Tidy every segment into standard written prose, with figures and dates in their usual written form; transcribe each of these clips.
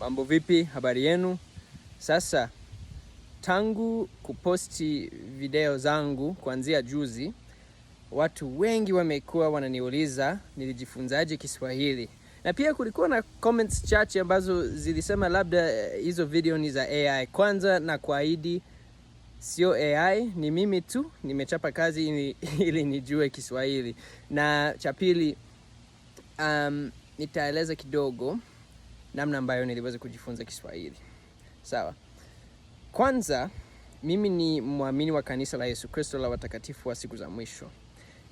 Mambo vipi? Habari yenu? Sasa tangu kuposti video zangu kuanzia juzi, watu wengi wamekuwa wananiuliza nilijifunzaje Kiswahili. Na pia kulikuwa na comments chache ambazo zilisema labda hizo video ni za AI. Kwanza na kuahidi sio AI, ni mimi tu nimechapa kazi ili nijue Kiswahili. Na cha pili, nitaeleza kidogo namna ambayo niliweza kujifunza Kiswahili. Sawa. Kwanza, mimi ni muamini wa kanisa la Yesu Kristo la watakatifu wa siku za mwisho.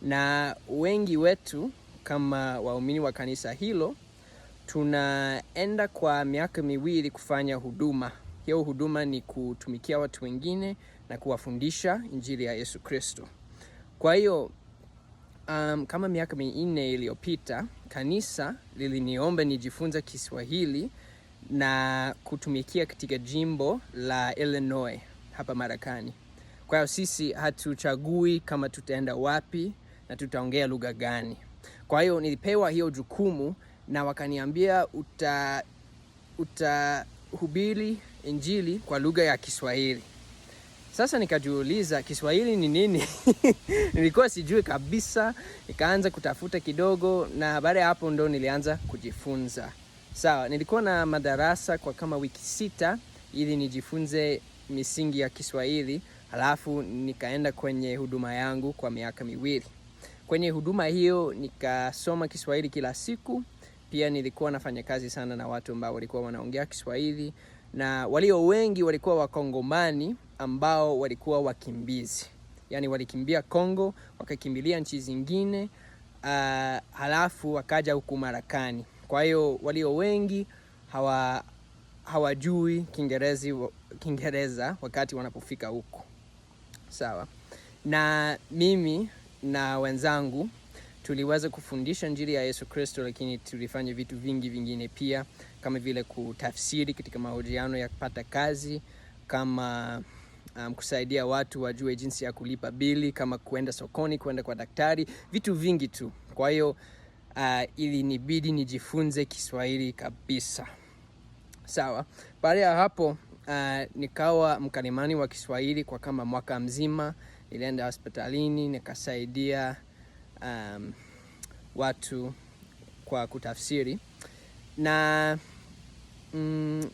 Na wengi wetu kama waumini wa kanisa hilo, tunaenda kwa miaka miwili kufanya huduma. Hiyo huduma ni kutumikia watu wengine na kuwafundisha injili ya Yesu Kristo. Kwa hiyo, kama miaka 4 iliyopita, kanisa liliniomba nijifunze Kiswahili na kutumikia katika jimbo la Illinois hapa Marekani. Kwa hiyo sisi hatuchagui kama tutaenda wapi na tutaongea lugha gani. Kwa hiyo nilipewa hiyo jukumu na wakaniambia utahubiri injili kwa lugha ya Kiswahili. Sasa nikajiuliza Kiswahili ni nini? Nilikuwa sijui kabisa, nikaanza kutafuta kidogo na baada ya hapo ndo nilianza kujifunza. Sawa, nilikuwa na madarasa kwa kama wiki 6 ili nijifunze misingi ya Kiswahili, halafu nikaenda kwenye huduma yangu kwa miaka 2. Kwenye huduma hiyo nikasoma Kiswahili kila siku. Pia nilikuwa nafanya kazi sana na watu ambao walikuwa wanaongea Kiswahili, na walio wengi walikuwa Wakongomani ambao walikuwa wakimbizi. Yaani walikimbia Kongo, wakakimbilia nchi zingine, halafu wakaja huku Marekani. Kwa hiyo walio wengi hawajui Kiingereza wakati wanapofika huko. Sawa. Na mimi na wenzangu tuliweza kufundisha injili ya Yesu Kristo, lakini tulifanya vitu vingi vingine pia, kama vile kutafsiri katika mahojiano ya kupata kazi, kama kusaidia watu wajue jinsi ya kulipa bili, kama kuenda sokoni, kuenda kwa daktari, vitu vingi tu. Kwa hiyo ilinibidi nijifunze Kiswahili kabisa. Sawa. Baada ya hapo nikawa mkalimani wa Kiswahili kwa kama mwaka mzima. Nilienda hospitalini nikasaidia watu kwa kutafsiri. Na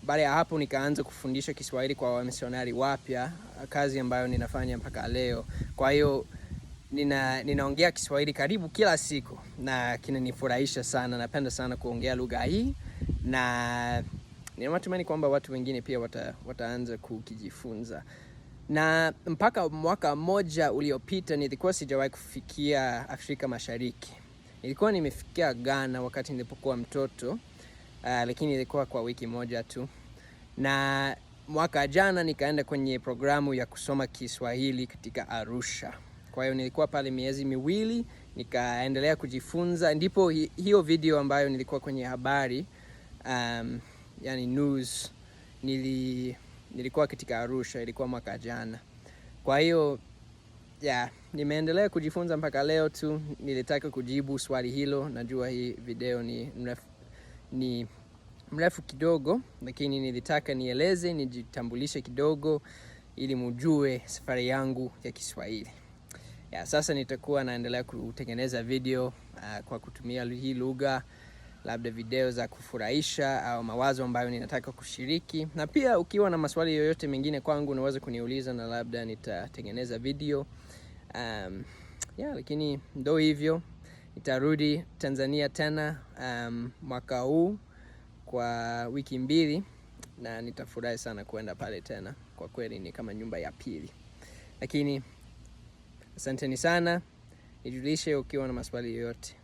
baada ya hapo nikaanza kufundisha Kiswahili kwa wamisionari wapya, kazi ambayo ninafanya mpaka leo. Kwa hiyo ninaongea Kiswahili karibu kila siku na kinanifurahisha sana. Napenda sana kuongea lugha hii, na nina matumaini kwamba watu wengine pia wataanza kukijifunza. Na mpaka mwaka 1 uliopita nilikuwa sijawahi kufikia Afrika Mashariki. Nilikuwa nimefikia Ghana wakati nilipokuwa mtoto, lakini ilikuwa kwa wiki 1 tu. Na mwaka jana nikaenda kwenye programu ya kusoma Kiswahili katika Arusha. Kwa hiyo nilikuwa pale miezi 2, nikaendelea kujifunza. Ndipo hiyo video ambayo nilikuwa kwenye habari, yani news, nilikuwa katika Arusha, ilikuwa mwaka jana. Kwa hiyo nimeendelea kujifunza mpaka leo tu. Nilitaka kujibu swali hilo. Najua hii video ni mrefu kidogo, lakini nilitaka nieleze, nijitambulishe kidogo ili mjue safari yangu ya Kiswahili. Sasa nitakuwa naendelea kutengeneza video kwa kutumia hii lugha, labda video za kufurahisha au mawazo ambayo ninataka kushiriki. Na pia ukiwa na maswali yoyote mengine kwangu unaweza kuniuliza na labda nitatengeneza video. Lakini ndo hivyo, nitarudi Tanzania tena mwaka huu kwa wiki 2, na nitafurahi sana kuenda pale tena. Kwa kweli ni kama nyumba ya pili. Lakini asanteni sana, nijulishe ukiwa na maswali yoyote.